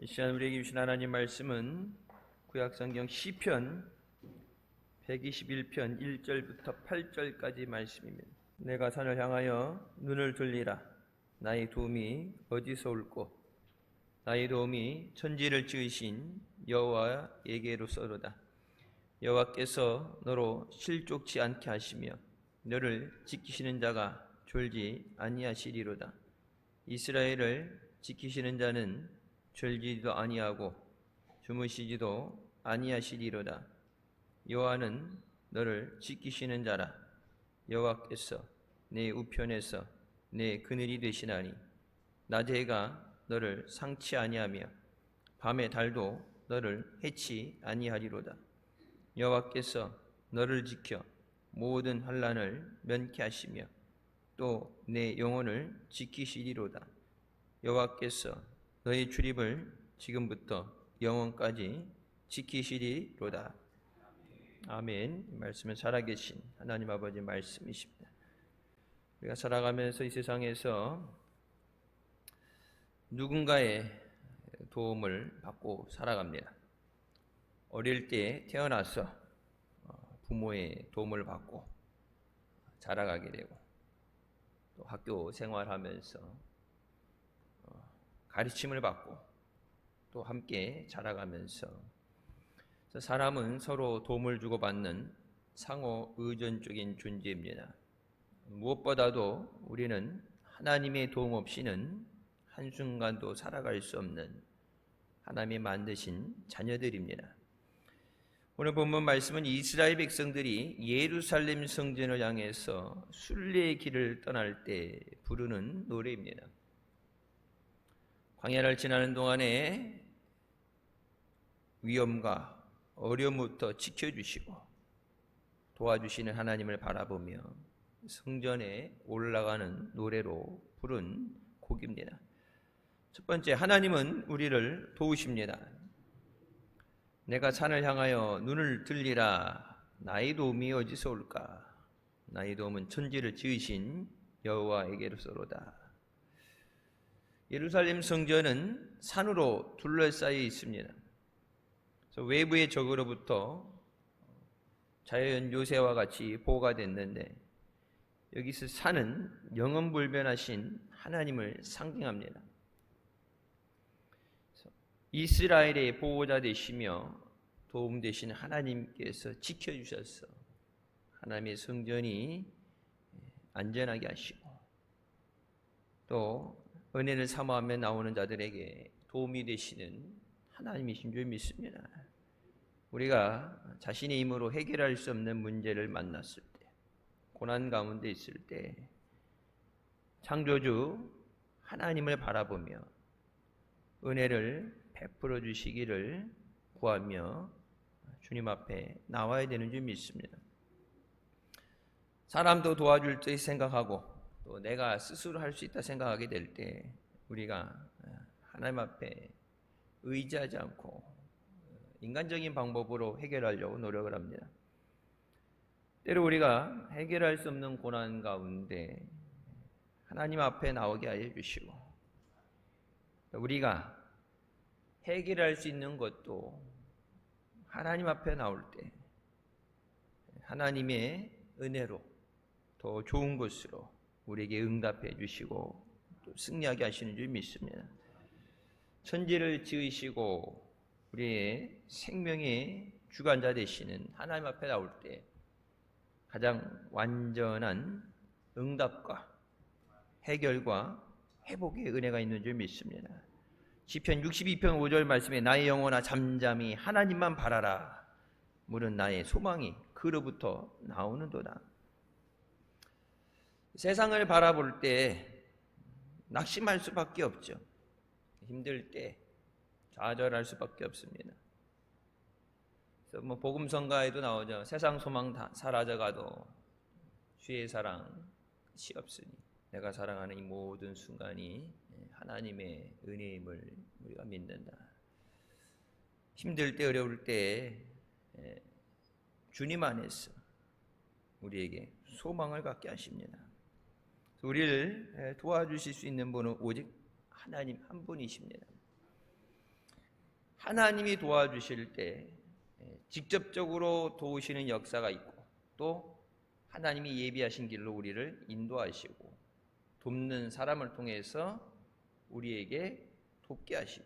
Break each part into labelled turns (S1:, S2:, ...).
S1: 이 시간 우리에게 주신 하나님 말씀은 구약성경 시편 121편 1절부터 8절까지 말씀입니다. 내가 산을 향하여 눈을 들리라. 나의 도움이 어디서 올꼬? 나의 도움이 천지를 지으신 여호와에게로서로다. 여호와께서 너로 실족치 않게 하시며 너를 지키시는 자가 졸지 아니하시리로다. 이스라엘을 지키시는 자는 졸지도 아니하고 주무시지도 아니하시리로다. 여호와는 너를 지키시는 자라. 여호와께서 내 우편에서 내 그늘이 되시나니 낮의 해가 너를 상치 아니하며 밤의 달도 너를 해치 아니하리로다. 여호와께서 너를 지켜 모든 환난을 면케 하시며 또 내 영혼을 지키시리로다. 여호와께서 너의 출입을 지금부터 영원까지 지키시리로다. 아멘. 이 말씀은 살아계신 하나님 아버지 말씀이십니다. 우리가 살아가면서 이 세상에서 누군가의 도움을 받고 살아갑니다. 어릴 때 태어나서 부모의 도움을 받고 자라가게 되고 또 학교 생활하면서 가르침을 받고 또 함께 자라가면서 사람은 서로 도움을 주고받는 상호 의존적인 존재입니다. 무엇보다도 우리는 하나님의 도움 없이는 한순간도 살아갈 수 없는 하나님이 만드신 자녀들입니다. 오늘 본문 말씀은 이스라엘 백성들이 예루살렘 성전을 향해서 순례의 길을 떠날 때 부르는 노래입니다. 광야를 지나는 동안에 위험과 어려움부터 지켜주시고 도와주시는 하나님을 바라보며 성전에 올라가는 노래로 부른 곡입니다. 첫 번째, 하나님은 우리를 도우십니다. 내가 산을 향하여 눈을 들리라. 나의 도움이 어디서 올까? 나의 도움은 천지를 지으신 여호와에게로서로다. 예루살렘 성전은 산으로 둘러싸여 있습니다. 그래서 외부의 적으로부터 자연 요새와 같이 보호가 됐는데 여기서 산은 영원불변하신 하나님을 상징합니다. 이스라엘의 보호자 되시며 도움 되신 하나님께서 지켜주셔서 하나님의 성전이 안전하게 하시고 또 은혜를 사모하며 나오는 자들에게 도움이 되시는 하나님이신 줄 믿습니다. 우리가 자신의 힘으로 해결할 수 없는 문제를 만났을 때, 고난 가운데 있을 때 창조주 하나님을 바라보며 은혜를 베풀어 주시기를 구하며 주님 앞에 나와야 되는 줄 믿습니다. 사람도 도와줄 때 생각하고 또 내가 스스로 할 수 있다 생각하게 될 때 우리가 하나님 앞에 의지하지 않고 인간적인 방법으로 해결하려고 노력을 합니다. 때로 우리가 해결할 수 없는 고난 가운데 하나님 앞에 나오게 하여 주시고 우리가 해결할 수 있는 것도 하나님 앞에 나올 때 하나님의 은혜로 더 좋은 것으로 우리에게 응답해 주시고 또 승리하게 하시는 줄 믿습니다. 천지를 지으시고 우리의 생명의 주관자 되시는 하나님 앞에 나올 때 가장 완전한 응답과 해결과 회복의 은혜가 있는 줄 믿습니다. 시편 62편 5절 말씀에 나의 영혼아 잠잠히 하나님만 바라라. 물은 나의 소망이 그로부터 나오는도다. 세상을 바라볼 때 낙심할 수밖에 없죠. 힘들 때 좌절할 수밖에 없습니다. 그래서 복음성가에도 나오죠. 세상 소망 다 사라져가도 주의 사랑 끝이 없으니 내가 사랑하는 이 모든 순간이 하나님의 은혜임을 우리가 믿는다. 힘들 때 어려울 때 주님 안에서 우리에게 소망을 갖게 하십니다. 우리를 도와주실 수 있는 분은 오직 하나님 한 분이십니다. 하나님이 도와주실 때 직접적으로 도우시는 역사가 있고, 또 하나님이 예비하신 길로 우리를 인도하시고 돕는 사람을 통해서 우리에게 돕게 하시죠.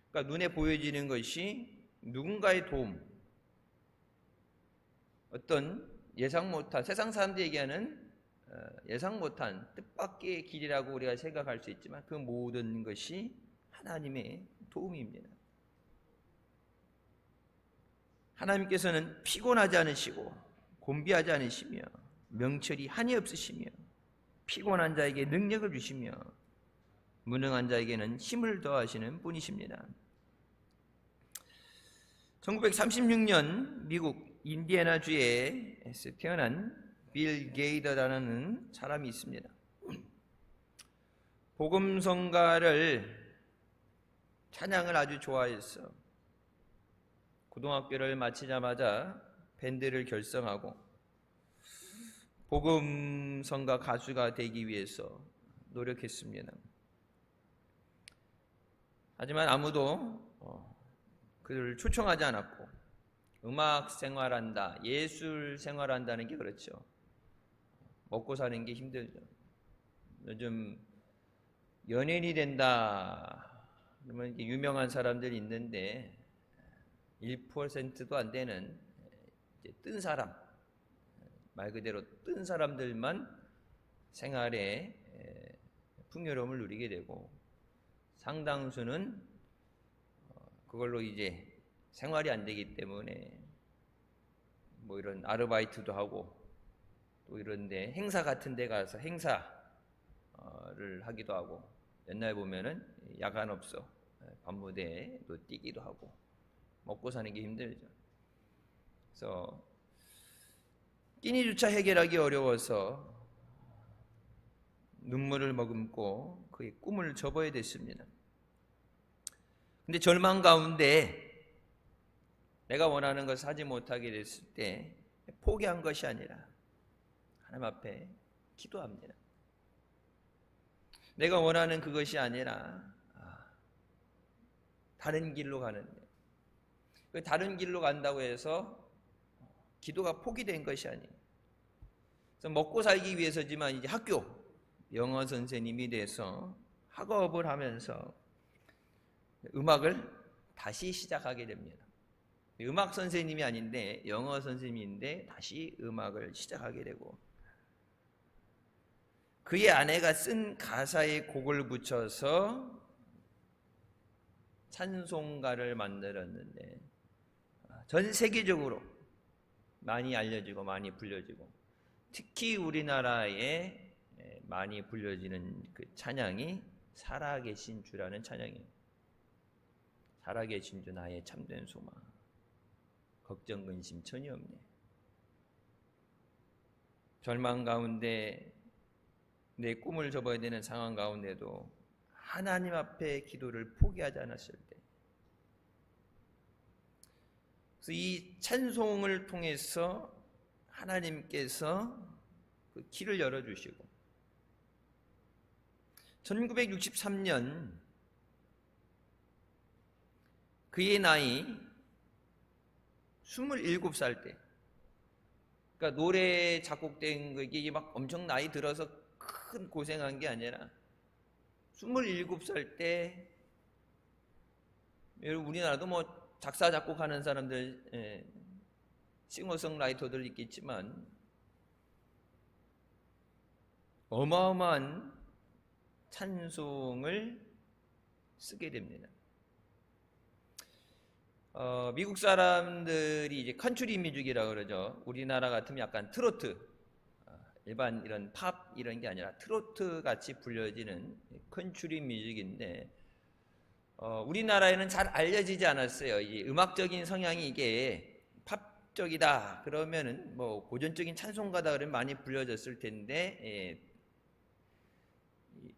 S1: 그러니까 눈에 보여지는 것이 누군가의 도움, 어떤 예상 못한, 세상 사람들이 얘기하는 예상 못한 뜻밖의 길이라고 우리가 생각할 수 있지만 그 모든 것이 하나님의 도움입니다. 하나님께서는 피곤하지 않으시고 곤비하지 않으시며 명철이 한이 없으시며 피곤한 자에게 능력을 주시며 무능한 자에게는 힘을 더하시는 분이십니다. 1936년 미국 인디애나주에서 태어난 빌 게이더라는 사람이 있습니다. 복음성가를, 찬양을 아주 좋아했어. 고등학교를 마치자마자 밴드를 결성하고 복음성가 가수가 되기 위해서 노력했습니다. 하지만 아무도 그를 초청하지 않았고, 음악 생활한다, 예술 생활한다는 게 그렇죠. 먹고 사는 게 힘들죠. 요즘 연예인이 된다 그러면 이렇게 유명한 사람들이 있는데 1%도 안 되는 뜬 사람, 말 그대로 뜬 사람들만 생활에 풍요로움을 누리게 되고, 상당수는 그걸로 이제 생활이 안 되기 때문에 뭐 이런 아르바이트도 하고, 또 이런데 행사 같은 데 가서 행사를 하기도 하고, 옛날에 보면은 야간업소 밤무대도 뛰기도 하고, 먹고 사는 게 힘들죠. 그래서 끼니조차 해결하기 어려워서 눈물을 머금고 그의 꿈을 접어야 됐습니다. 근데 절망 가운데 내가 원하는 것을 하지 못하게 됐을 때 포기한 것이 아니라 하나님 앞에 기도합니다. 내가 원하는 그것이 아니라 다른 길로 가는데, 그 다른 길로 간다고 해서 기도가 포기된 것이 아니에요. 그래서 먹고 살기 위해서지만 이제 학교 영어 선생님이 돼서 학업을 하면서 음악을 다시 시작하게 됩니다. 음악 선생님이 아닌데 영어 선생님인데 다시 음악을 시작하게 되고, 그의 아내가 쓴 가사에 곡을 붙여서 찬송가를 만들었는데 전 세계적으로 많이 알려지고 많이 불려지고, 특히 우리나라에 많이 불려지는 그 찬양이 살아계신 주라는 찬양이에요. 살아계신 주 나의 참된 소망, 걱정 근심 전혀 없네. 절망 가운데 내 꿈을 접어야 되는 상황 가운데도 하나님 앞에 기도를 포기하지 않았을 때, 그래서 이 찬송을 통해서 하나님께서 그 길을 열어주시고, 1963년 그의 나이 27살 때, 그러니까 노래 작곡된 게 막 엄청 나이 들어서 큰 고생한 게 아니라 27살 때, 여러분 우리나라도 뭐 작사 작곡하는 사람들, 싱어송라이터들 있겠지만 어마어마한 찬송을 쓰게 됩니다. 미국 사람들이 이제 컨트리 뮤직이라고 그러죠. 우리나라 같으면 약간 트로트, 일반 이런 팝 이런 게 아니라 트로트 같이 불려지는 컨트리 뮤직인데, 우리나라에는 잘 알려지지 않았어요. 이 음악적인 성향이 이게 팝적이다 그러면은 뭐 고전적인 찬송가다 그러면 많이 불려졌을 텐데,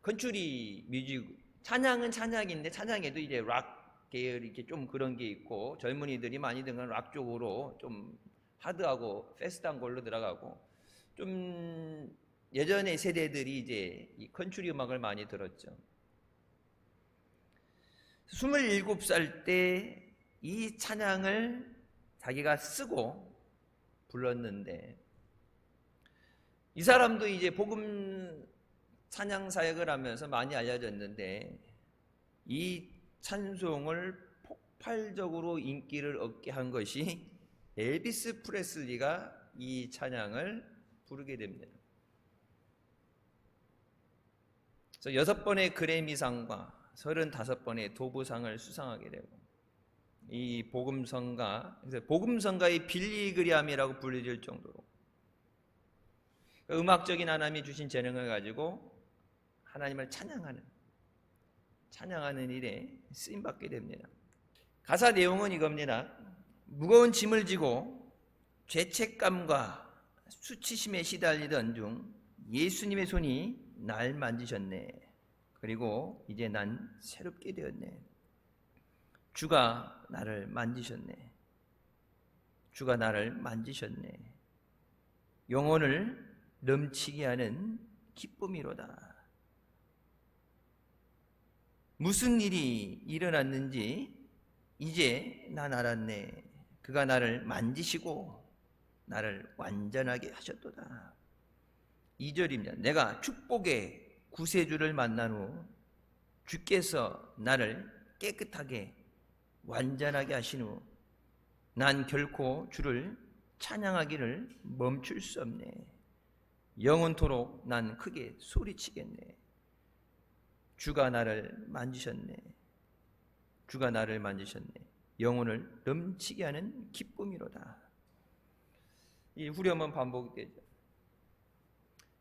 S1: 컨트리 뮤직, 찬양은 찬양인데 찬양에도 이제 락 계열 이렇게 좀 그런 게 있고, 젊은이들이 많이 듣는 락 쪽으로 좀 하드하고 패스트한 걸로 들어가고, 좀 예전의 세대들이 이제 이 컨트리 음악을 많이 들었죠. 27살 때 이 찬양을 자기가 쓰고 불렀는데, 이 사람도 이제 복음 찬양 사역을 하면서 많이 알려졌는데, 이 찬송을 폭발적으로 인기를 얻게 한 것이 엘비스 프레슬리가 이 찬양을 부르게 됩니다. 그래서 6번의 그래미상과 35번의 도브상을 수상하게 되고, 이 복음성가, 그래서 복음성가의 빌리그리암이라고 불려질 정도로 음악적인 하나님이 주신 재능을 가지고 하나님을 찬양하는 일에 쓰임받게 됩니다. 가사 내용은 이겁니다. 무거운 짐을 지고 죄책감과 수치심에 시달리던 중 예수님의 손이 날 만지셨네. 그리고 이제 난 새롭게 되었네. 주가 나를 만지셨네. 주가 나를 만지셨네. 영혼을 넘치게 하는 기쁨이로다. 무슨 일이 일어났는지 이제 난 알았네. 그가 나를 만지시고 나를 완전하게 하셨도다. 2절입니다. 내가 축복의 구세주를 만난 후 주께서 나를 깨끗하게 완전하게 하신 후 난 결코 주를 찬양하기를 멈출 수 없네. 영원토록 난 크게 소리치겠네. 주가 나를 만지셨네. 주가 나를 만지셨네. 영혼을 넘치게 하는 기쁨이로다. 이 후렴은 반복되죠.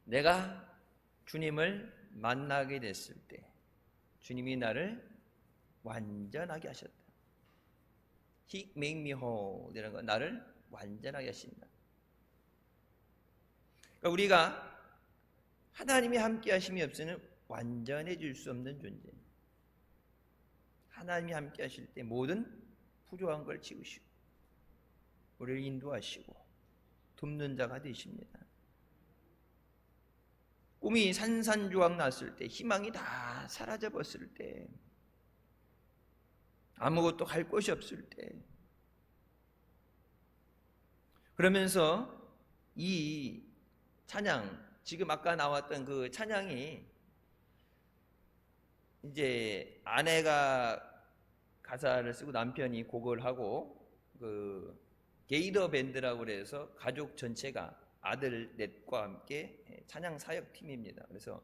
S1: 내가 주님을 만나게 됐을 때 주님이 나를 완전하게 하셨다. He made me whole. 이라는 건 나를 완전하게 하신다. 그러니까 우리가 하나님이 함께 하심이 없으면 완전해질 수 없는 존재. 하나님이 함께 하실 때 모든 부족한 걸 지우시고 우리를 인도하시고 돕는 자가 되십니다. 꿈이 산산조각 났을 때, 희망이 다 사라져 버렸을 때, 아무것도 할 곳이 없을 때, 그러면서 이 찬양, 지금 아까 나왔던 그 찬양이 이제 아내가 가사를 쓰고 남편이 곡을 하고, 그 게이더 밴드라고 그래서 가족 전체가 아들 넷과 함께 찬양 사역팀입니다. 그래서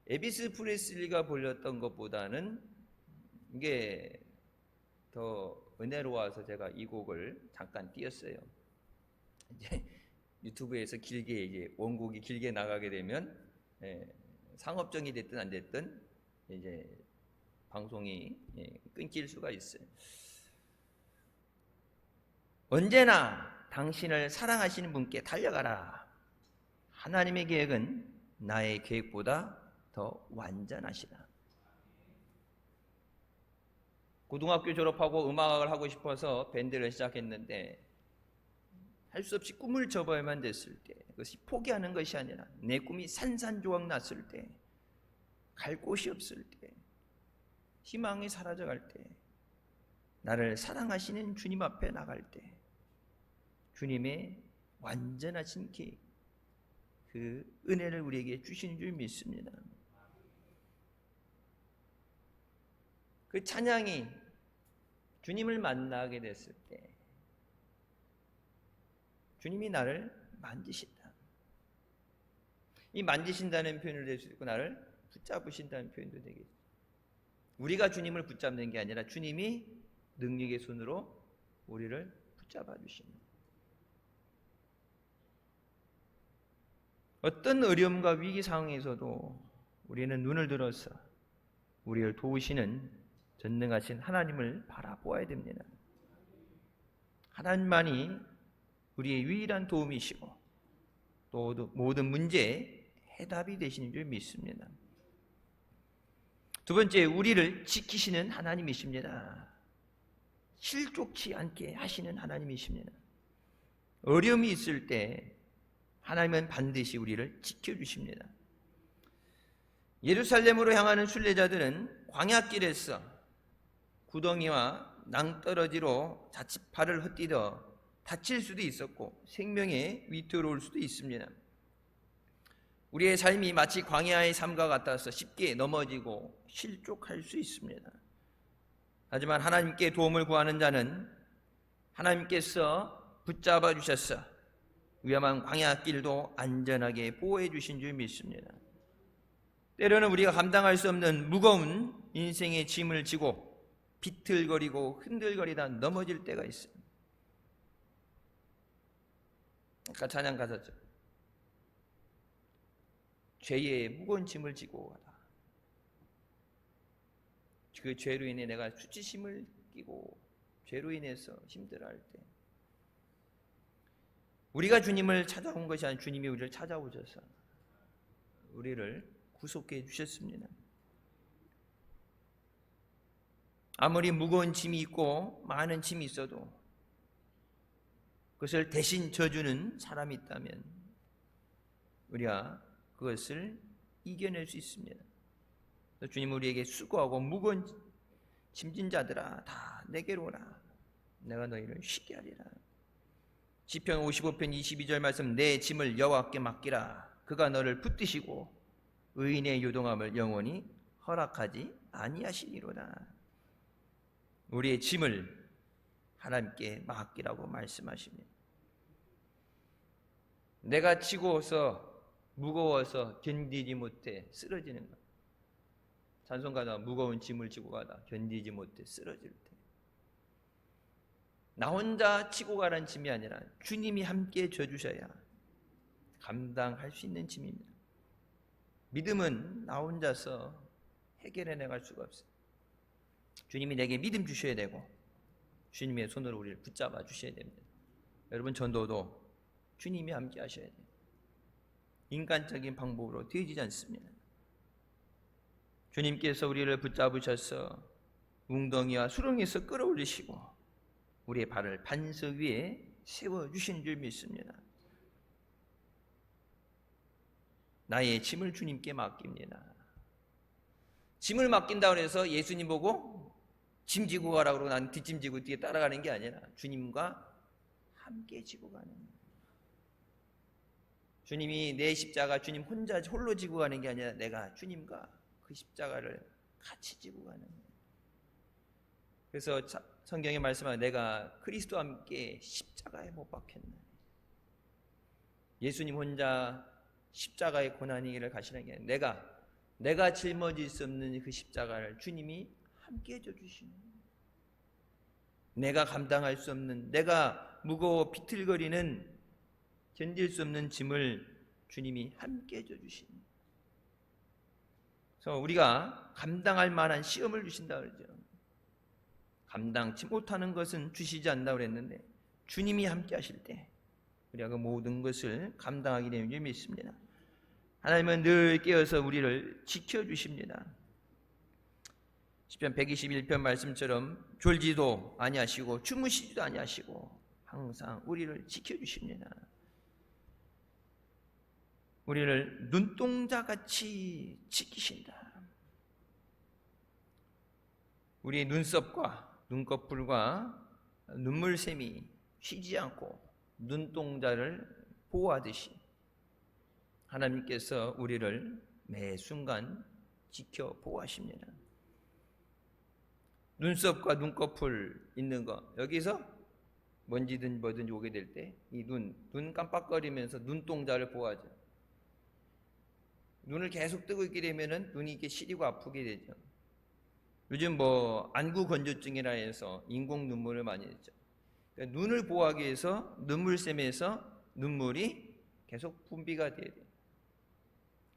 S1: 엘비스 프레슬리가 불렸던 것보다는 이게 더 은혜로워서 제가 이 곡을 잠깐 띄웠어요. 이제 유튜브에서 길게 이제 원곡이 길게 나가게 되면 상업적이 됐든 안 됐든 이제 방송이 끊길 수가 있어요. 언제나 당신을 사랑하시는 분께 달려가라. 하나님의 계획은 나의 계획보다 더 완전하시다. 고등학교 졸업하고 음악을 하고 싶어서 밴드를 시작했는데 할 수 없이 꿈을 접어야만 됐을 때, 그것이 포기하는 것이 아니라 내 꿈이 산산조각 났을 때, 갈 곳이 없을 때, 희망이 사라져갈 때, 나를 사랑하시는 주님 앞에 나갈 때 주님의 완전하신 계획, 그 은혜를 우리에게 주시는 줄 믿습니다. 그 찬양이 주님을 만나게 됐을 때 주님이 나를 만지신다. 이 만지신다는 표현을 낼 수 있고 나를 붙잡으신다는 표현도 되겠죠. 우리가 주님을 붙잡는 게 아니라 주님이 능력의 손으로 우리를 붙잡아 주십니다. 어떤 어려움과 위기 상황에서도 우리는 눈을 들어서 우리를 도우시는 전능하신 하나님을 바라보아야 됩니다. 하나님만이 우리의 유일한 도움이시고 또 모든 문제의 해답이 되시는 줄 믿습니다. 두 번째, 우리를 지키시는 하나님이십니다. 실족치 않게 하시는 하나님이십니다. 어려움이 있을 때 하나님은 반드시 우리를 지켜주십니다. 예루살렘으로 향하는 순례자들은 광야길에서 구덩이와 낭떠러지로 자칫 발을 헛디뎌 다칠 수도 있었고 생명에 위태로울 수도 있습니다. 우리의 삶이 마치 광야의 삶과 같아서 쉽게 넘어지고 실족할 수 있습니다. 하지만 하나님께 도움을 구하는 자는 하나님께서 붙잡아 주셔서 위험한 광야길도 안전하게 보호해 주신 줄 믿습니다. 때로는 우리가 감당할 수 없는 무거운 인생의 짐을 지고 비틀거리고 흔들거리다 넘어질 때가 있습니다. 아까 찬양 가사죠. 죄의 무거운 짐을 지고 가라. 그 죄로 인해 내가 수치심을 끼고 죄로 인해서 힘들어할 때 우리가 주님을 찾아온 것이 아니라 주님이 우리를 찾아오셔서 우리를 구속해 주셨습니다. 아무리 무거운 짐이 있고 많은 짐이 있어도 그것을 대신 져주는 사람이 있다면 우리가 그것을 이겨낼 수 있습니다. 주님 우리에게 수고하고 무거운 짐진 자들아 다 내게로 오라. 내가 너희를 쉬게 하리라. 시편 55편 22절 말씀 내 짐을 여호와께 맡기라. 그가 너를 붙드시고 의인의 요동함을 영원히 허락하지 아니하시리로다. 우리의 짐을 하나님께 맡기라고 말씀하십니다. 내가 지고서 무거워서 견디지 못해 쓰러지는 것. 찬송가다 무거운 짐을 지고 가다 견디지 못해 쓰러질 때. 나 혼자 지고 가라는 짐이 아니라 주님이 함께 져주셔야 감당할 수 있는 짐입니다. 믿음은 나 혼자서 해결해 나갈 수가 없어요. 주님이 내게 믿음 주셔야 되고 주님의 손으로 우리를 붙잡아 주셔야 됩니다. 여러분 전도도 주님이 함께 하셔야 돼요. 인간적인 방법으로 되어지지 않습니다. 주님께서 우리를 붙잡으셔서 웅덩이와 수렁에서 끌어올리시고 우리의 발을 반석 위에 세워주신 줄 믿습니다. 나의 짐을 주님께 맡깁니다. 짐을 맡긴다고 해서 예수님 보고 짐 지고 가라고 그러고 난 뒷짐 지고 뒤에 따라가는 게 아니라 주님과 함께 지고 가는 거예요. 주님이 내 십자가 주님 혼자 홀로 지고 가는 게 아니라 내가 주님과 그 십자가를 같이 지고 가는 거예요. 그래서 성경에 말씀하면 내가 그리스도와 함께 십자가에 못 박혔네. 예수님 혼자 십자가의 고난의 길을 가시는 게 아니라 내가 짊어질 수 없는 그 십자가를 주님이 함께 져주시는 거예요. 내가 감당할 수 없는 내가 무거워 비틀거리는 견딜 수 없는 짐을 주님이 함께 져주시는 거예요. 그래서 우리가 감당할 만한 시험을 주신다 그러죠. 감당치 못하는 것은 주시지 않는다고 그랬는데 주님이 함께 하실 때 우리가 그 모든 것을 감당하게 되는 줄 믿습니다. 하나님은 늘 깨어서 우리를 지켜주십니다. 시편 121편 말씀처럼 졸지도 아니하시고 주무시지도 아니하시고 항상 우리를 지켜주십니다. 우리를 눈동자같이 지키신다. 우리의 눈썹과 눈꺼풀과 눈물샘이 쉬지 않고 눈동자를 보호하듯이 하나님께서 우리를 매 순간 지켜 보호하십니다. 눈썹과 눈꺼풀 있는 거 여기서 먼지든 뭐든지 오게 될 때 이 눈 깜빡거리면서 눈동자를 보호하죠. 눈을 계속 뜨고 있게 되면은 눈이 이렇게 시리고 아프게 되죠. 요즘 안구 건조증이라 해서 인공 눈물을 많이 했죠. 그러니까 눈을 보호하기 위해서 눈물샘에서 눈물이 계속 분비가 돼야 돼요.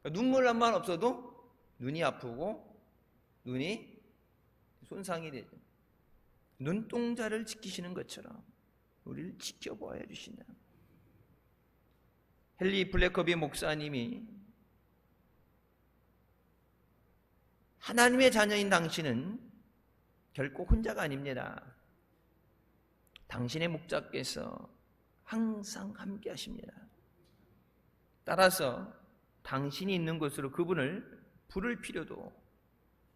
S1: 그러니까 눈물만 없어도 눈이 아프고 눈이 손상이 되죠. 눈동자를 지키시는 것처럼 우리를 지켜보아야 주신다. 헨리 블랙커비 목사님이 하나님의 자녀인 당신은 결코 혼자가 아닙니다. 당신의 목자께서 항상 함께 하십니다. 따라서 당신이 있는 곳으로 그분을 부를 필요도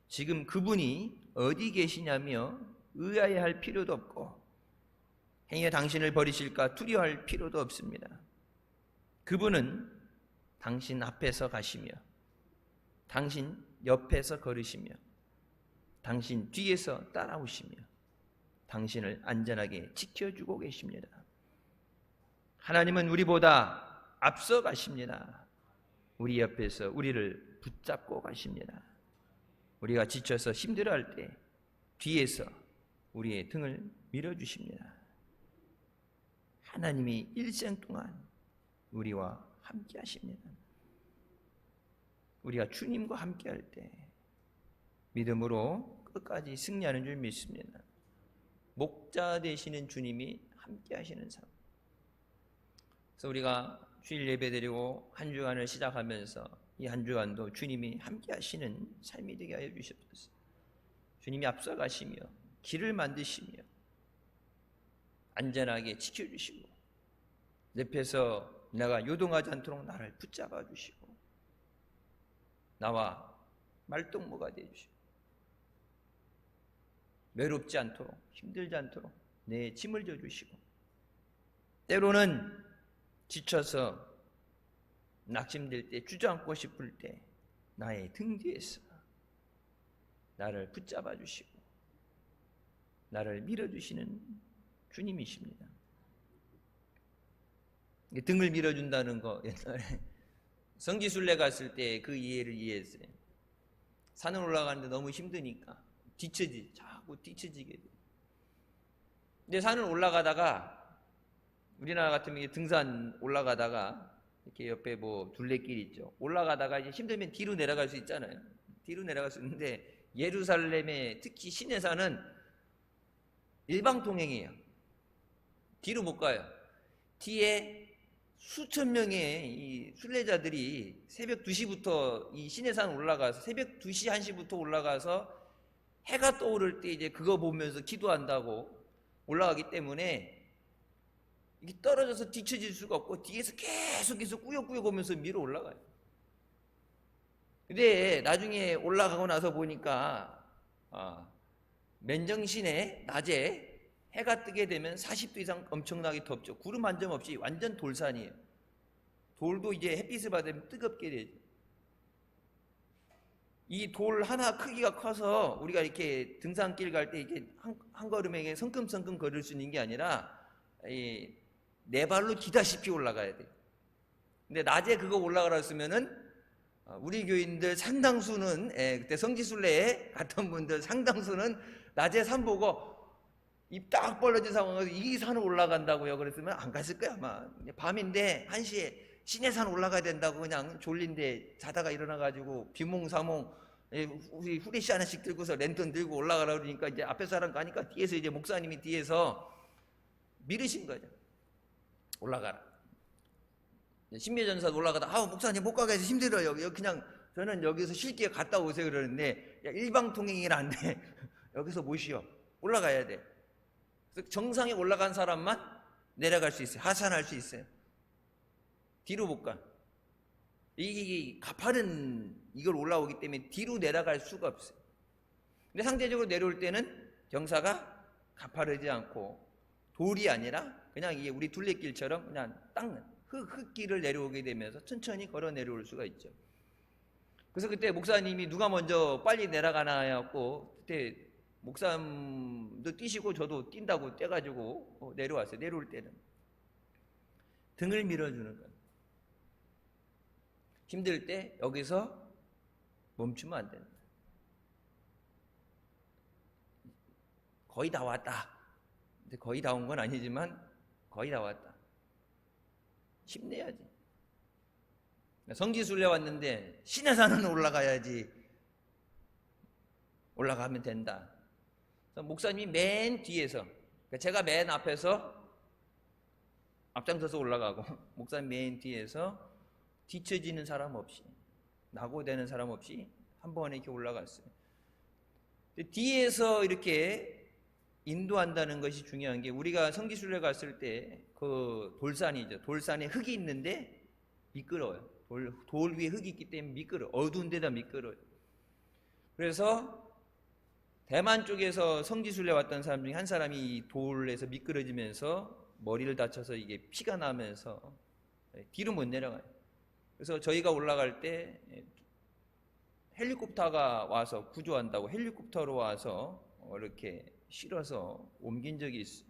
S1: 지금 그분이 어디 계시냐며 의아해할 필요도 없고 행여 당신을 버리실까 두려워할 필요도 없습니다. 그분은 당신 앞에서 가시며 당신 옆에서 걸으시며 당신 뒤에서 따라오시며 당신을 안전하게 지켜주고 계십니다. 하나님은 우리보다 앞서 가십니다. 우리 옆에서 우리를 붙잡고 가십니다. 우리가 지쳐서 힘들어할 때 뒤에서 우리의 등을 밀어주십니다. 하나님이 일생 동안 우리와 함께 하십니다. 우리가 주님과 함께 할 때 믿음으로 끝까지 승리하는 줄 믿습니다. 목자 되시는 주님이 함께 하시는 삶. 그래서 우리가 주일 예배 드리고 한 주간을 시작하면서 이 한 주간도 주님이 함께 하시는 삶이 되게 하여 주시옵소서. 주님이 앞서가시며 길을 만드시며 안전하게 지켜주시고 옆에서 내가 요동하지 않도록 나를 붙잡아 주시고 나와 말동무가 되어주시고 외롭지 않도록 힘들지 않도록 내 짐을 져주시고 때로는 지쳐서 낙심될 때 주저앉고 싶을 때 나의 등 뒤에서 나를 붙잡아 주시고 나를 밀어주시는 주님이십니다. 등을 밀어준다는 거 옛날에 성지순례 갔을 때 그 이해를 이해했어요. 산을 올라가는데 너무 힘드니까 자꾸 뒤처지게 돼요. 근데 산을 올라가다가 우리나라 같으면 등산 올라가다가 이렇게 옆에 뭐 둘레길 있죠. 올라가다가 이제 힘들면 뒤로 내려갈 수 있잖아요. 뒤로 내려갈 수 있는데 예루살렘의 특히 시내산은 일방통행이에요. 뒤로 못 가요. 뒤에 수천 명의 이 순례자들이 새벽 2시부터 이 시내산 올라가서 새벽 2시, 1시부터 올라가서 해가 떠오를 때 이제 그거 보면서 기도한다고 올라가기 때문에 이게 떨어져서 뒤처질 수가 없고 뒤에서 계속해서 꾸역꾸역 오면서 밀어 올라가요. 근데 나중에 올라가고 나서 보니까 맨정신에 낮에 해가 뜨게 되면 40도 이상 엄청나게 덥죠. 구름 한 점 없이 완전 돌산이에요. 돌도 이제 햇빛을 받으면 뜨겁게 되죠. 이 돌 하나 크기가 커서 우리가 이렇게 등산길 갈 때 이렇게 한 걸음에 성큼성큼 걸을 수 있는 게 아니라 네 발로 기다시피 올라가야 돼요. 근데 낮에 그거 올라가라 했으면은 우리 교인들 상당수는 그때 성지순례에 갔던 분들 상당수는 낮에 산 보고 입 딱 벌어진 상황에서 이 산을 올라간다고요. 그랬으면 안 갔을 거야 아마. 밤인데 1시에 시내산 올라가야 된다고 그냥 졸린데 자다가 일어나가지고 비몽사몽 우리 후레쉬 하나씩 들고서 랜턴 들고 올라가라 그러니까 이제 앞에 사람 가니까 뒤에서 이제 목사님이 뒤에서 밀으신 거죠. 올라가라. 신묘전사 올라가다 목사님 못 가게 해서 힘들어요. 그냥 저는 여기서 쉴게 갔다 오세요 그러는데 일방통행이라 안 돼. 여기서 못 쉬어. 올라가야 돼. 그래서 정상에 올라간 사람만 내려갈 수 있어요. 하산할 수 있어요. 뒤로 못 가. 이게 가파른 이걸 올라오기 때문에 뒤로 내려갈 수가 없어요. 근데 상대적으로 내려올 때는 경사가 가파르지 않고 돌이 아니라 그냥 이게 우리 둘레길처럼 그냥 땅 흙길을 내려오게 되면서 천천히 걸어 내려올 수가 있죠. 그래서 그때 목사님이 누가 먼저 빨리 내려가나 해갖고 그때 목사님도 뛰시고 저도 뛴다고 떼가지고 내려왔어요. 내려올 때는 등을 밀어주는 거예요. 힘들 때 여기서 멈추면 안 된다. 거의 다 왔다. 근데 거의 다 온 건 아니지만 거의 다 왔다. 힘내야지. 성지순례 왔는데 시내산은 올라가야지. 올라가면 된다. 목사님이 맨 뒤에서, 제가 맨 앞에서 앞장서서 올라가고 목사님 맨 뒤에서 뒤처지는 사람 없이 낙오되는 사람 없이 한 번에 이렇게 올라갔어요. 뒤에서 이렇게 인도한다는 것이 중요한 게 우리가 성지순례 갔을 때 그 돌산이죠. 돌산에 흙이 있는데 미끄러워요. 돌 위에 흙이 있기 때문에 미끄러워요. 어두운 데다 미끄러워요. 그래서 대만 쪽에서 성지순례 왔던 사람 중에 한 사람이 이 돌에서 미끄러지면서 머리를 다쳐서 이게 피가 나면서 뒤로 못 내려가요. 그래서 저희가 올라갈 때 헬리콥터가 와서 구조한다고 헬리콥터로 와서 이렇게 실어서 옮긴 적이 있어요.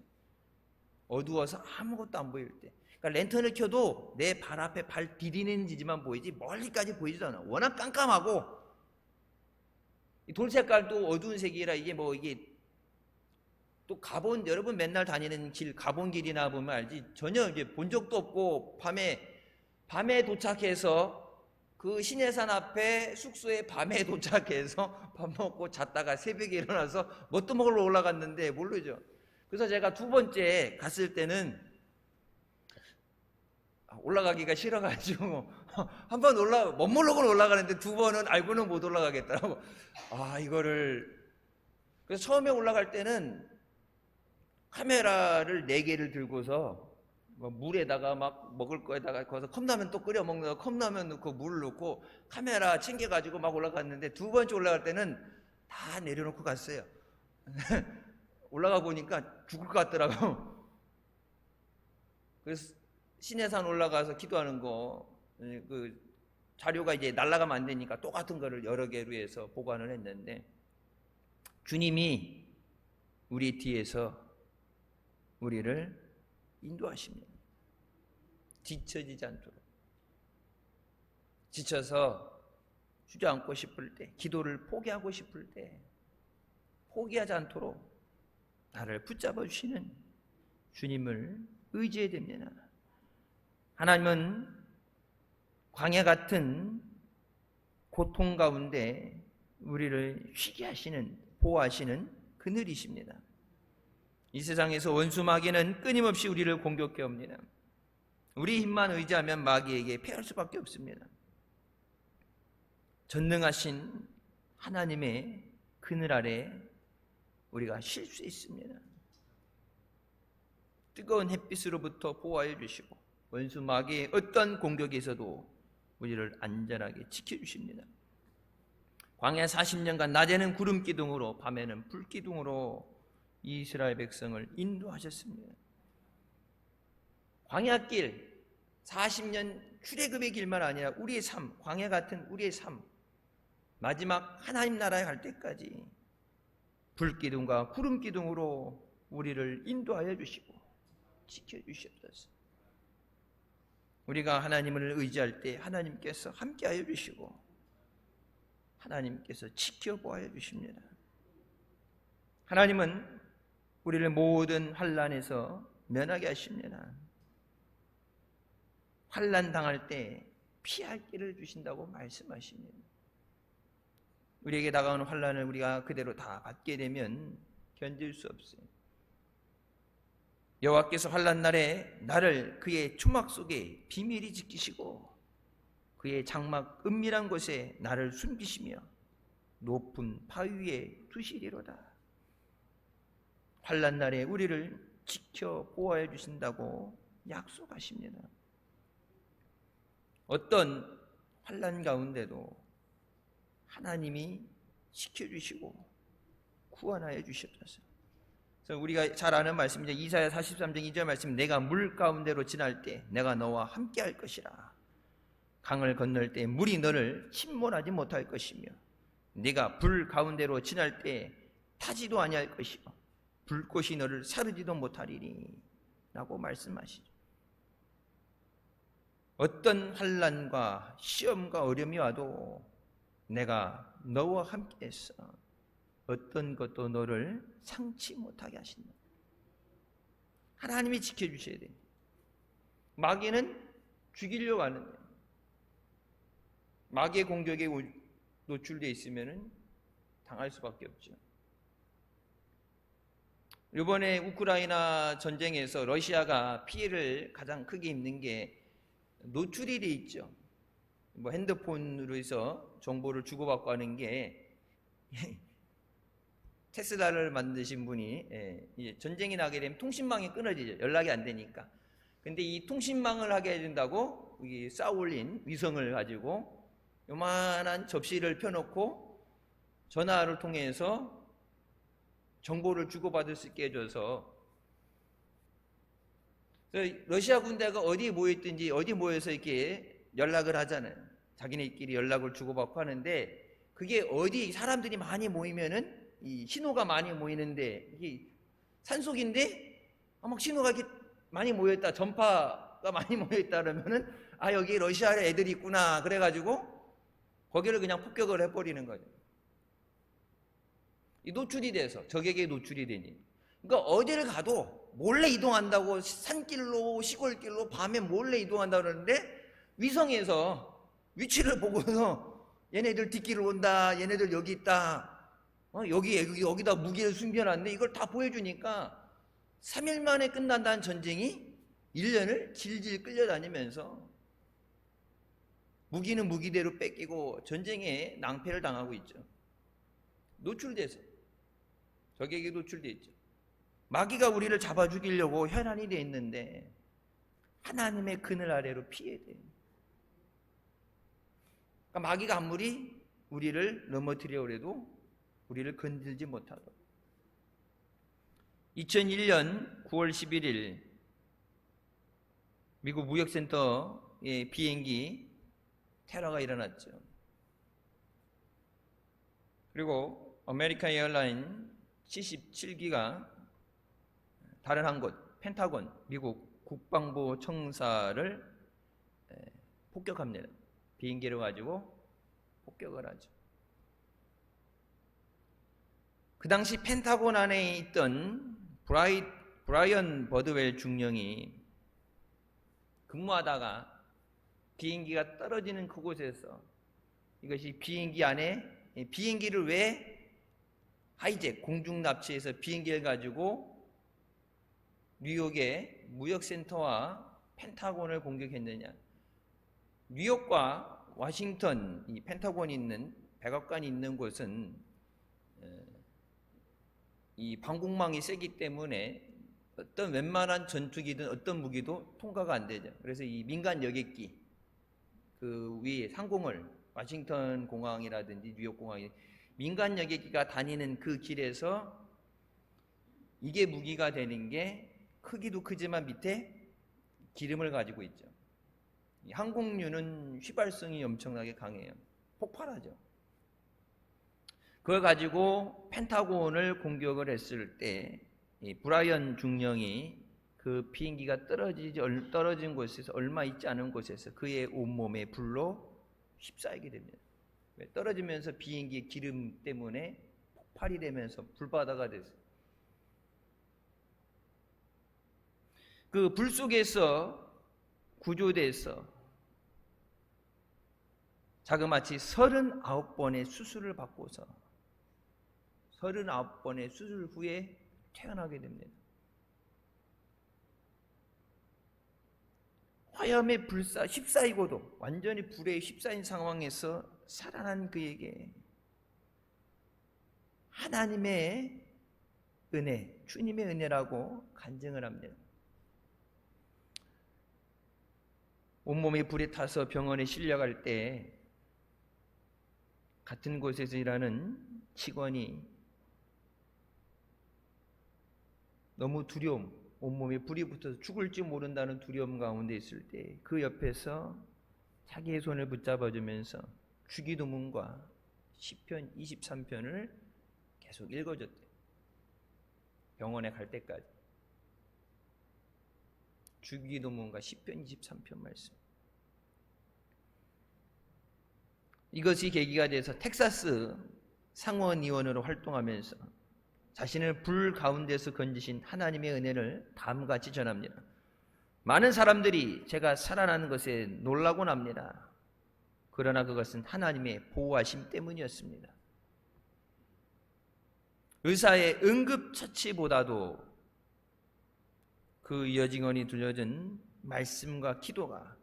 S1: 어두워서 아무것도 안 보일 때. 그러니까 랜턴을 켜도 내 발 앞에 발 디디는 지지만 보이지 멀리까지 보이지도 않아. 워낙 깜깜하고 돌 색깔도 어두운 색이라 이게 또 가본 여러분 맨날 다니는 길 가본 길이나 보면 알지 전혀 이제 본 적도 없고 밤에 도착해서 그 신해산 앞에 숙소에 밤에 도착해서 밥 먹고 잤다가 새벽에 일어나서 뭣도 먹으러 올라갔는데 모르죠. 그래서 제가 두 번째 갔을 때는 올라가기가 싫어가지고 한 번 멋모르고는 올라가는데 두 번은 알고는 못 올라가겠더라고. 그래서 처음에 올라갈 때는 카메라를 4개를 들고서 물에다가 막 먹을 거에다가 거기서 컵라면 또 끓여 먹는 컵라면 넣고 물 넣고 카메라 챙겨가지고 막 올라갔는데 두 번째 올라갈 때는 다 내려놓고 갔어요. 올라가 보니까 죽을 것 같더라고. 그래서 신해산 올라가서 기도하는 그 자료가 이제 날아가면 안 되니까 똑같은 거를 여러 개로 해서 보관을 했는데 주님이 우리 뒤에서 우리를 인도하십니다. 지쳐지지 않도록. 지쳐서 주저앉고 싶을 때, 기도를 포기하고 싶을 때 포기하지 않도록 나를 붙잡아 주시는 주님을 의지해야 됩니다. 하나님은 광야 같은 고통 가운데 우리를 쉬게 하시는, 보호하시는 그늘이십니다. 이 세상에서 원수 마귀는 끊임없이 우리를 공격해 옵니다. 우리 힘만 의지하면 마귀에게 패할 수밖에 없습니다. 전능하신 하나님의 그늘 아래 우리가 쉴 수 있습니다. 뜨거운 햇빛으로부터 보호해 주시고 원수 마귀의 어떤 공격에서도 우리를 안전하게 지켜주십니다. 광야 40년간 낮에는 구름 기둥으로 밤에는 불 기둥으로 이스라엘 백성을 인도하셨습니다. 광야길 40년 출애굽의 길만 아니라 우리의 삶, 광야 같은 우리의 삶, 마지막 하나님 나라에 갈 때까지 불 기둥과 구름 기둥으로 우리를 인도하여 주시고 지켜주셨습니다. 우리가 하나님을 의지할 때 하나님께서 함께하여 주시고 하나님께서 지켜보아여 주십니다. 하나님은 우리를 모든 환난에서 면하게 하십니다. 환난 당할 때 피할 길을 주신다고 말씀하십니다. 우리에게 다가오는 환난을 우리가 그대로 다 받게 되면 견딜 수 없어요. 여호와께서 환난 날에 나를 그의 초막 속에 비밀히 지키시고 그의 장막 은밀한 곳에 나를 숨기시며 높은 바위 위에 두시리로다. 환난 날에 우리를 지켜 보호해 주신다고 약속하십니다. 어떤 환난 가운데도 하나님이 지켜주시고 구원하여 주셨어요. 그래서 우리가 잘 아는 말씀이죠. 이사야 43장 2절 말씀, 내가 물 가운데로 지날 때 내가 너와 함께 할 것이라. 강을 건널 때 물이 너를 침몰하지 못할 것이며 네가 불 가운데로 지날 때 타지도 아니할 것이요 불꽃이 너를 사르지도 못하리니 라고 말씀하시죠. 어떤 환난과 시험과 어려움이 와도 내가 너와 함께해서 어떤 것도 너를 상치 못하게 하신다. 하나님이 지켜주셔야 됩니다. 마귀는 죽이려고 하는데 마귀의 공격에 노출되어 있으면 당할 수밖에 없죠. 이번에 우크라이나 전쟁에서 러시아가 피해를 가장 크게 입는 게 노출이 돼 있죠. 핸드폰으로 해서 정보를 주고받고 하는 게 테슬라를 만드신 분이 전쟁이 나게 되면 통신망이 끊어지죠. 연락이 안 되니까. 근데 이 통신망을 하게 해준다고 쌓아 올린 위성을 가지고 요만한 접시를 펴놓고 전화를 통해서 정보를 주고받을 수 있게 해줘서 러시아 군대가 어디에 모여있든지 어디 모여서 이렇게 연락을 하잖아요. 자기네끼리 연락을 주고받고 하는데 그게 어디 사람들이 많이 모이면은 이 신호가 많이 모이는데 이게 산속인데 막 신호가 이렇게 많이 모여있다, 전파가 많이 모여있다 그러면은 여기 러시아 애들이 있구나 그래가지고 거기를 그냥 폭격을 해버리는 거죠. 이 노출이 돼서 적에게 노출이 되니. 그러니까 어디를 가도 몰래 이동한다고, 산길로 시골길로 밤에 몰래 이동한다고 그러는데 위성에서 위치를 보고서 얘네들 뒷길을 온다, 얘네들 여기 있다, 여기다 무기를 숨겨놨는데 이걸 다 보여주니까 3일 만에 끝난다는 전쟁이 1년을 질질 끌려다니면서 무기는 무기대로 뺏기고 전쟁에 낭패를 당하고 있죠. 노출돼서 적에게 노출돼 있죠. 마귀가 우리를 잡아 죽이려고 혈안이 돼 있는데 하나님의 그늘 아래로 피해야 돼요. 그러니까 마귀가 아무리 우리를 넘어뜨리려고 해도 우리를 건들지 못하도록. 2001년 9월 11일 미국 무역센터의 비행기 테러가 일어났죠. 그리고 아메리칸 에어라인 77기가 다른 한 곳, 펜타곤, 미국 국방부 청사를 폭격합니다. 비행기를 가지고 폭격을 하죠. 그 당시 펜타곤 안에 있던 브라이언 버드웰 중령이 근무하다가 비행기가 떨어지는 그곳에서 이것이 비행기 안에 비행기를 왜 하이잭 공중 납치해서 비행기를 가지고 뉴욕의 무역센터와 펜타곤을 공격했느냐. 뉴욕과 워싱턴 이 펜타곤이 있는 백악관이 있는 곳은 이 방공망이 세기 때문에 어떤 웬만한 전투기든 어떤 무기도 통과가 안 되죠. 그래서 이 민간 여객기 그 위에 상공을 워싱턴 공항이라든지 뉴욕 공항이 민간 여객기가 다니는 그 길에서 이게 무기가 되는 게 크기도 크지만 밑에 기름을 가지고 있죠. 항공유는 휘발성이 엄청나게 강해요. 폭발하죠. 그걸 가지고 펜타곤을 공격을 했을 때 브라이언 중령이 그 비행기가 떨어진 곳에서 얼마 있지 않은 곳에서 그의 온몸에 불로 휩싸이게 됩니다. 떨어지면서 비행기의 기름 때문에 폭발이 되면서 불바다가 됐어요. 그 불 속에서 구조돼서 자그마치 39번의 수술을 받고서 39번의 수술 후에 태어나게 됩니다. 화염에 휩싸이고도 완전히 불에 휩싸인 상황에서 살아난 그에게 하나님의 은혜, 주님의 은혜라고 간증을 합니다. 온몸에 불에 타서 병원에 실려갈 때 같은 곳에서 일하는 직원이 너무 온몸에 불이 붙어서 죽을지 모른다는 두려움 가운데 있을 때 그 옆에서 자기의 손을 붙잡아주면서 주기도문과 시편 23편을 계속 읽어줬대요. 병원에 갈 때까지. 주기도문과 시편 23편 말씀. 이것이 계기가 돼서 텍사스 상원의원으로 활동하면서 자신을 불 가운데서 건지신 하나님의 은혜를 다음과 같이 전합니다. 많은 사람들이 제가 살아나는 것에 놀라곤 합니다. 그러나 그것은 하나님의 보호하심 때문이었습니다. 의사의 응급처치보다도 그 여직원이 들려준 말씀과 기도가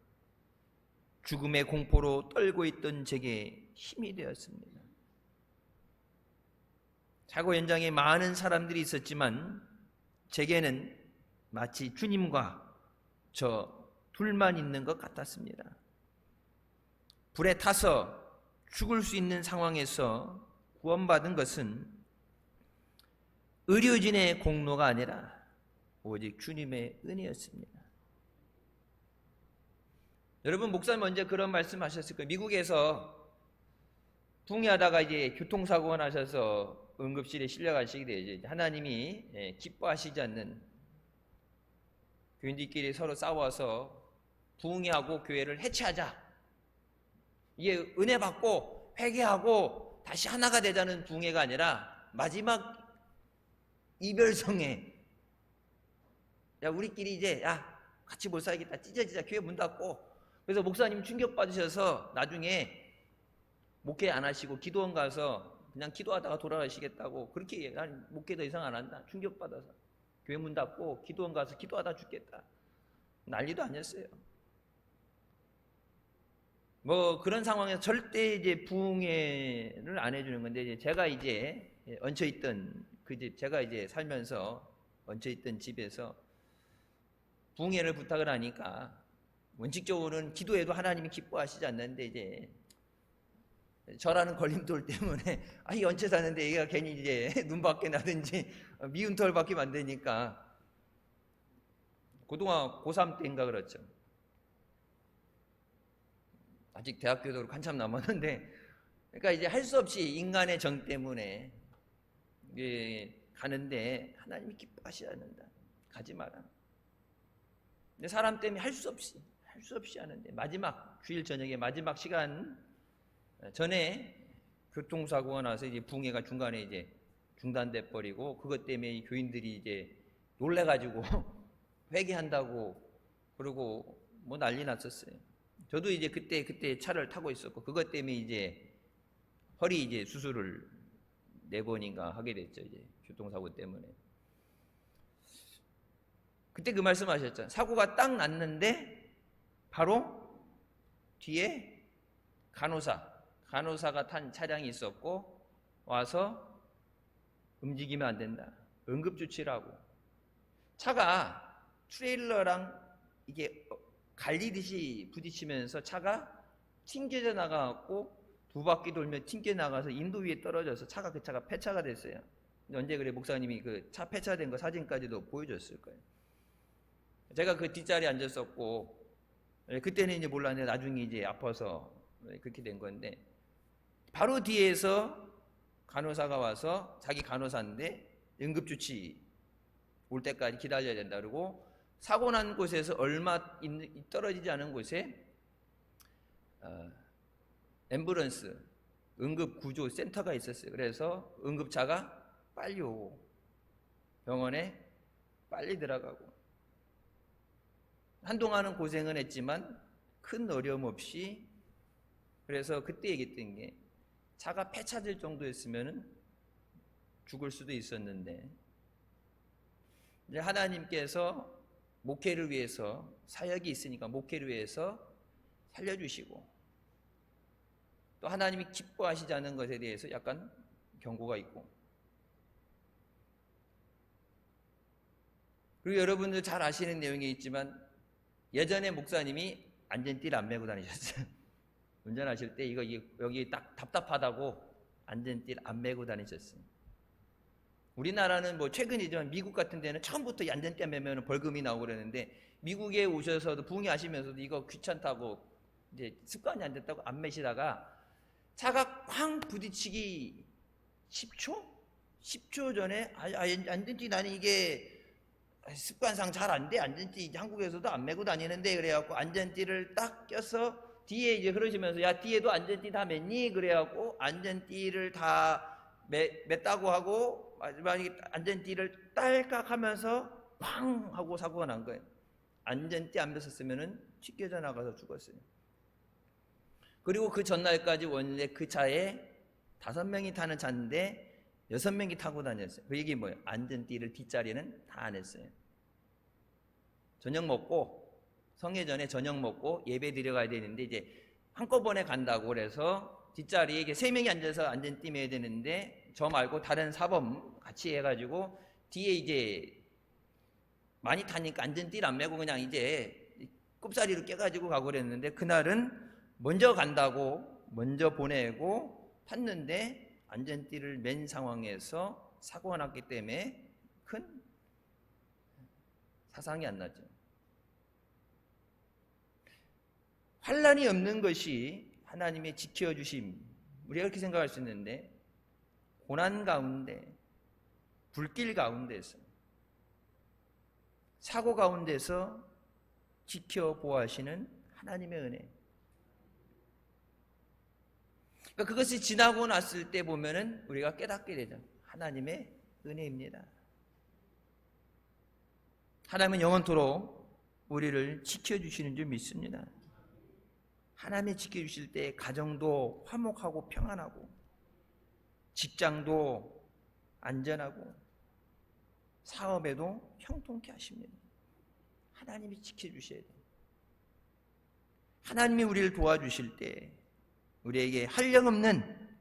S1: 죽음의 공포로 떨고 있던 제게 힘이 되었습니다. 사고 현장에 많은 사람들이 있었지만 제게는 마치 주님과 저 둘만 있는 것 같았습니다. 불에 타서 죽을 수 있는 상황에서 구원받은 것은 의료진의 공로가 아니라 오직 주님의 은혜였습니다. 여러분, 목사님 언제 그런 말씀하셨을 거예요. 미국에서 붕괴하다가 이제 교통사고가 나셔서 응급실에 실려가시게 되죠. 하나님이 기뻐하시지 않는 교인들끼리 서로 싸워서 붕괴하고 교회를 해체하자. 이게 은혜 받고 회개하고 다시 하나가 되자는 붕괴가 아니라 마지막 이별성에, 야 우리끼리 이제 같이 못 살겠다, 찢어지자, 교회 문 닫고. 그래서 목사님 충격받으셔서 나중에 목회 안 하시고 기도원 가서 그냥 기도하다가 돌아가시겠다고, 그렇게 난 목회 더 이상 안 한다, 충격받아서 교회 문 닫고 기도원 가서 기도하다 죽겠다, 난리도 아니었어요. 뭐 그런 상황에서 절대 이제 부흥회를 안 해주는 건데, 이제 제가 이제 얹혀있던 그 집, 제가 이제 살면서 얹혀있던 집에서 부흥회를 부탁을 하니까 원칙적으로는 기도해도 하나님이 기뻐하시지 않는데, 이제 저라는 걸림돌 때문에 이 얹혀 사는데 얘가 괜히 이제 눈밖에 나든지 미운 털 밖에 만드니까, 고등학교 고3 때인가 그렇죠. 아직 대학교도 한참 남았는데, 그러니까 이제 할 수 없이 인간의 정 때문에 가는데 하나님이 기뻐하시지 않는다, 가지 마라. 근데 사람 때문에 할 수 없이 하는데, 마지막 주일 저녁에 마지막 시간 전에 교통사고가 나서 이제 붕괴가 중간에 이제 중단돼 버리고, 그것 때문에 교인들이 이제 놀래가지고 회개한다고 그러고 뭐 난리 났었어요. 저도 이제 그때 차를 타고 있었고, 그것 때문에 이제 허리 이제 수술을 4번인가 하게 됐죠. 이제 교통사고 때문에. 그때 그 말씀하셨죠. 사고가 딱 났는데 바로 뒤에 간호사가 탄 차량이 있었고, 와서 움직이면 안 된다, 응급조치라고. 차가 트레일러랑 이게 갈리듯이 부딪히면서 차가 튕겨져 나가고, 2바퀴 돌며 튕겨 나가서 인도 위에 떨어져서 그 차가 폐차가 됐어요. 언제 그래 목사님이 그 차 폐차된 거 사진까지도 보여줬을 거예요. 제가 그 뒷자리에 앉았었고, 그때는 이제 몰랐는데 나중에 이제 아파서 그렇게 된 건데, 바로 뒤에서 간호사가 와서, 자기 간호사인데 응급조치 올 때까지 기다려야 된다 그러고, 사고 난 곳에서 얼마 떨어지지 않은 곳에 앰뷸런스, 응급구조센터가 있었어요. 그래서 응급차가 빨리 오고 병원에 빨리 들어가고, 한동안은 고생은 했지만 큰 어려움 없이. 그래서 그때 얘기했던 게, 차가 폐차될 정도였으면 죽을 수도 있었는데, 이제 하나님께서 목회를 위해서, 사역이 있으니까 목회를 위해서 살려주시고, 또 하나님이 기뻐하시지 않는 것에 대해서 약간 경고가 있고, 그리고 여러분들 잘 아시는 내용이 있지만, 예전에 목사님이 안전띠를 안 메고 다니셨어요. 운전하실 때 여기 딱 답답하다고 안전띠를 안 메고 다니셨어요. 우리나라는 뭐 최근이지만 미국 같은 데는 처음부터 안전띠 안 메면 벌금이 나오고 그러는데, 미국에 오셔서도 부흥하시면서도 이거 귀찮다고 이제 습관이 안 됐다고 안 메시다가, 차가 쾅 부딪히기 10초 전에 안전띠, 나는 이게 습관상 잘 안 돼, 안전띠 한국에서도 안 메고 다니는데, 그래갖고 안전띠를 딱 껴서 뒤에 이제 그러시면서, 야 뒤에도 안전띠 다 맸니? 그래갖고 안전띠를 다 맸다고 하고, 마지막에 안전띠를 딸깍 하면서 팡 하고 사고가 난 거예요. 안전띠 안 맸었으면은 튀겨져 나가서 죽었어요. 그리고 그 전날까지 원래 그 차에 5명이 타는 차인데 6명이 타고 다녔어요. 그 얘기 뭐예요? 안전띠를 뒷자리는 다 안 했어요. 저녁 먹고, 성회 전에 저녁 먹고 예배 드려가야 되는데, 이제 한꺼번에 간다고 그래서 뒷자리에 3명이 앉아서 안전띠 매야 되는데, 저 말고 다른 사범 같이 해가지고 뒤에 이제 많이 타니까 안전띠를 안 매고 그냥 이제 꼽사리로 껴가지고 가고 그랬는데, 그날은 먼저 간다고 먼저 보내고 탔는데, 안전띠를 맨 상황에서 사고가 났기 때문에 큰 사상이 안 나죠. 환난이 없는 것이 하나님의 지켜주심, 우리가 그렇게 생각할 수 있는데, 고난 가운데, 불길 가운데서, 사고 가운데서 지켜보아하시는 하나님의 은혜. 그러니까 그것이 지나고 났을 때 보면은 우리가 깨닫게 되죠. 하나님의 은혜입니다. 하나님은 영원토록 우리를 지켜주시는 줄 믿습니다. 하나님이 지켜주실 때 가정도 화목하고 평안하고, 직장도 안전하고, 사업에도 형통케 하십니다. 하나님이 지켜주셔야 돼요. 하나님이 우리를 도와주실 때 우리에게 한량없는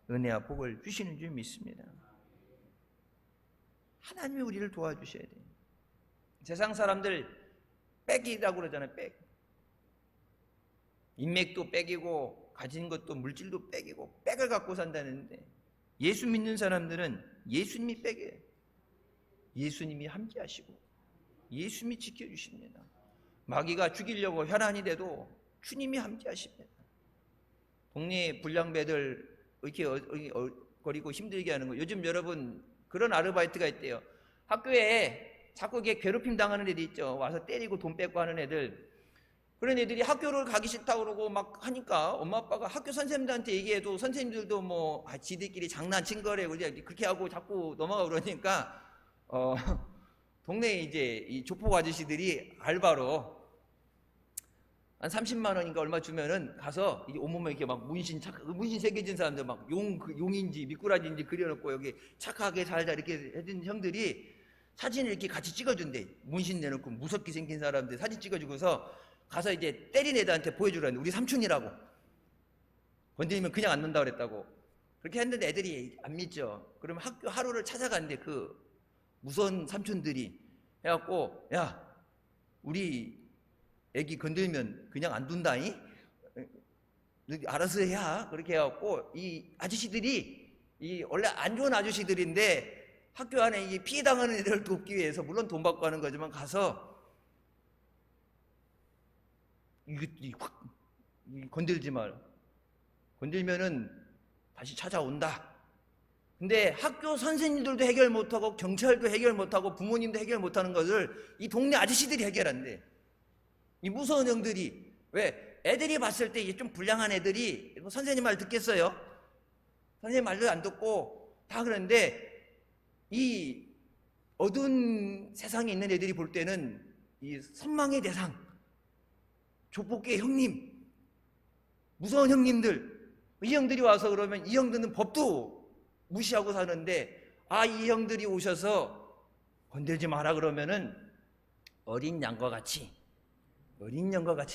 S1: 은혜와 복을 주시는 줄 믿습니다. 하나님이 우리를 도와주셔야 돼요. 세상 사람들 빽이라고 그러잖아요. 빽. 인맥도 빽이고 가진 것도 물질도 빽이고 빽을 갖고 산다는데, 예수 믿는 사람들은 예수님이 빽이에요. 예수님이 함께 하시고 예수님이 지켜주십니다. 마귀가 죽이려고 혈안이 돼도 주님이 함께 하십니다. 동네 불량배들 이렇게 거리고 힘들게 하는 거, 요즘 여러분 그런 아르바이트가 있대요. 학교에 자꾸 이게 괴롭힘 당하는 애들 있죠. 와서 때리고 돈 뺏고 하는 애들. 그런 애들이 학교를 가기 싫다고 그러고 막 하니까 엄마 아빠가 학교 선생님들한테 얘기해도 선생님들도 뭐 지들끼리 장난친 거래 그렇게 하고 자꾸 넘어가고 그러니까 동네에 이제 이 조폭 아저씨들이 알바로 한 30만 원인가 얼마 주면은 가서 이 온몸에 이렇게 막 문신 새겨진 사람들 막 용인지 미꾸라지인지 그려놓고 여기 착하게 살자 이렇게 해준 형들이 사진을 이렇게 같이 찍어준대. 문신 내놓고 무섭게 생긴 사람들 사진 찍어주고서 가서 이제 때린 애들한테 보여주라는데, 우리 삼촌이라고 건드리면 그냥 안 논다 그랬다고. 그렇게 했는데 애들이 안 믿죠. 그러면 학교 하루를 찾아갔는데 그 무서운 삼촌들이 해갖고, 야 우리 애기 건들면 그냥 안 둔다니? 알아서 해야. 그렇게 해갖고 이 아저씨들이 이 원래 안 좋은 아저씨들인데 학교 안에 이 피해 당하는 애들을 돕기 위해서, 물론 돈 받고 하는 거지만, 가서 건들지 말. 건들면은 다시 찾아온다. 근데 학교 선생님들도 해결 못하고 경찰도 해결 못하고 부모님도 해결 못하는 것을 이 동네 아저씨들이 해결한대. 이 무서운 형들이. 왜? 애들이 봤을 때 이게 좀 불량한 애들이 선생님 말 듣겠어요? 선생님 말도 안 듣고 다 그러는데, 이 어두운 세상에 있는 애들이 볼 때는 이 선망의 대상, 조폭계 형님, 무서운 형님들, 이 형들이 와서 그러면 이 형들은 법도 무시하고 사는데, 이 형들이 오셔서 건들지 마라 그러면은 어린 양과 같이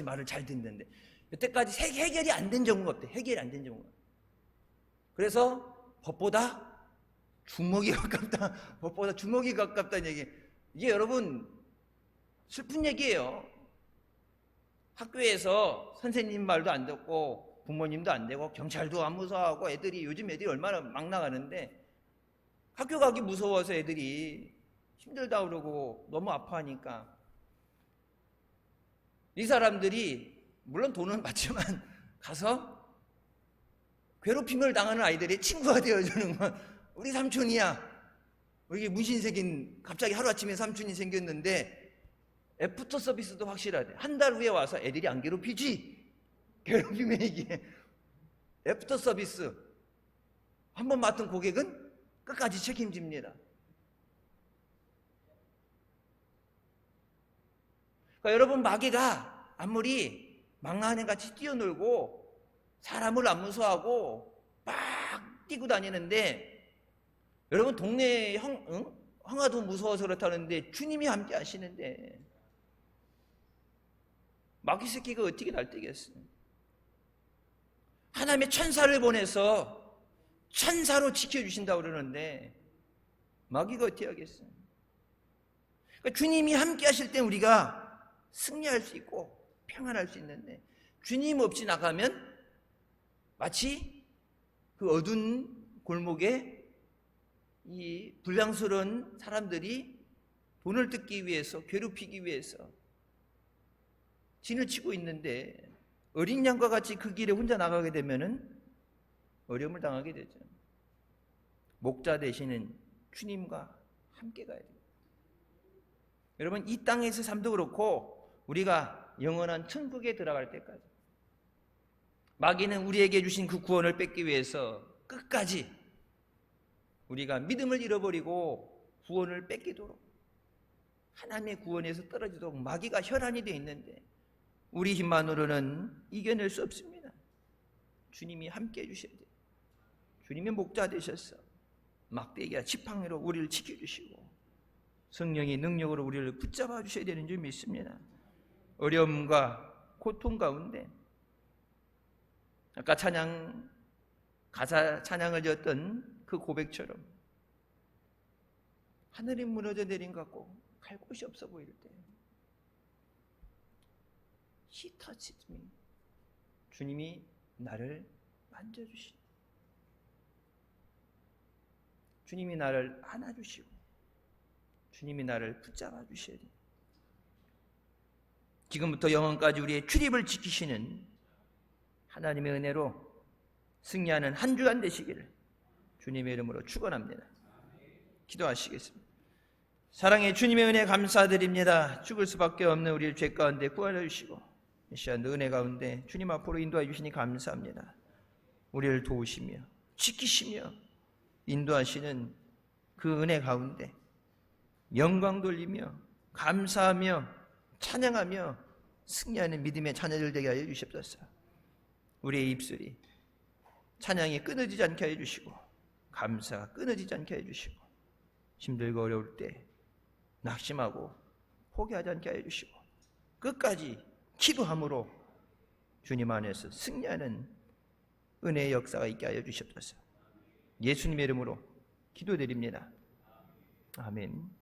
S1: 말을 잘 듣는데, 여태까지 해결이 안 된 경우가 없대. 해결이 안 된 경우가. 그래서 법보다 주먹이 가깝다. 법보다 주먹이 가깝다는 얘기. 이게 여러분 슬픈 얘기예요. 학교에서 선생님 말도 안 듣고 부모님도 안 되고 경찰도 안 무서워하고, 요즘 애들이 얼마나 막 나가는데 학교 가기 무서워서 애들이 힘들다 그러고 너무 아파하니까, 이 사람들이 물론 돈은 받지만 가서 괴롭힘을 당하는 아이들의 친구가 되어주는 건, 우리 삼촌이야. 우리 문신 새긴, 갑자기 하루아침에 삼촌이 생겼는데 애프터 서비스도 확실하대. 한 달 후에 와서 애들이 안 괴롭히지. 괴롭히면 이게 애프터 서비스. 한 번 맡은 고객은 끝까지 책임집니다. 그러니까 여러분, 마귀가 아무리 망나니 같이 뛰어놀고 사람을 안 무서워하고 막 뛰고 다니는데, 여러분 동네 형아도 무서워서 그렇다는데 주님이 함께 하시는데 마귀 새끼가 어떻게 날뛰겠어요? 하나님의 천사를 보내서 천사로 지켜주신다고 그러는데 마귀가 어떻게 하겠어요? 그러니까 주님이 함께 하실 때 우리가 승리할 수 있고 평안할 수 있는데, 주님 없이 나가면 마치 그 어두운 골목에 이 불량스러운 사람들이 돈을 뜯기 위해서, 괴롭히기 위해서 진을 치고 있는데 어린 양과 같이 그 길에 혼자 나가게 되면은 어려움을 당하게 되죠. 목자 되시는 주님과 함께 가야 돼요. 여러분, 이 땅에서 삶도 그렇고 우리가 영원한 천국에 들어갈 때까지 마귀는 우리에게 주신 그 구원을 뺏기 위해서 끝까지 우리가 믿음을 잃어버리고 구원을 뺏기도록, 하나님의 구원에서 떨어지도록 마귀가 혈안이 되어 있는데 우리 힘만으로는 이겨낼 수 없습니다. 주님이 함께 해주셔야 돼요. 주님의 목자 되셔서 막대기와 지팡이로 우리를 지켜주시고 성령의 능력으로 우리를 붙잡아 주셔야 되는 줄 믿습니다. 어려움과 고통 가운데 아까 가사 찬양을 지었던 그 고백처럼 하늘이 무너져 내린 것 같고 갈 곳이 없어 보일 때 He touched me. 주님이 나를 만져주시고 주님이 나를 안아주시고 주님이 나를 붙잡아 주셔야 돼요. 지금부터 영원까지 우리의 출입을 지키시는 하나님의 은혜로 승리하는 한 주간 되시기를 주님의 이름으로 축원합니다. 기도하시겠습니다. 사랑의 주님의 은혜 감사드립니다. 죽을 수밖에 없는 우리를 죄 가운데 구하여 주시고 이 시간 은혜 가운데 주님 앞으로 인도하여 주시니 감사합니다. 우리를 도우시며 지키시며 인도하시는 그 은혜 가운데 영광 돌리며 감사하며 찬양하며 승리하는 믿음의 자녀들 되게 하여 주시옵소서. 우리의 입술이 찬양이 끊어지지 않게 하여 주시고 감사가 끊어지지 않게 하여 주시고 힘들고 어려울 때 낙심하고 포기하지 않게 하여 주시고 끝까지 기도함으로 주님 안에서 승리하는 은혜의 역사가 있게 하여 주시옵소서. 예수님의 이름으로 기도드립니다. 아멘.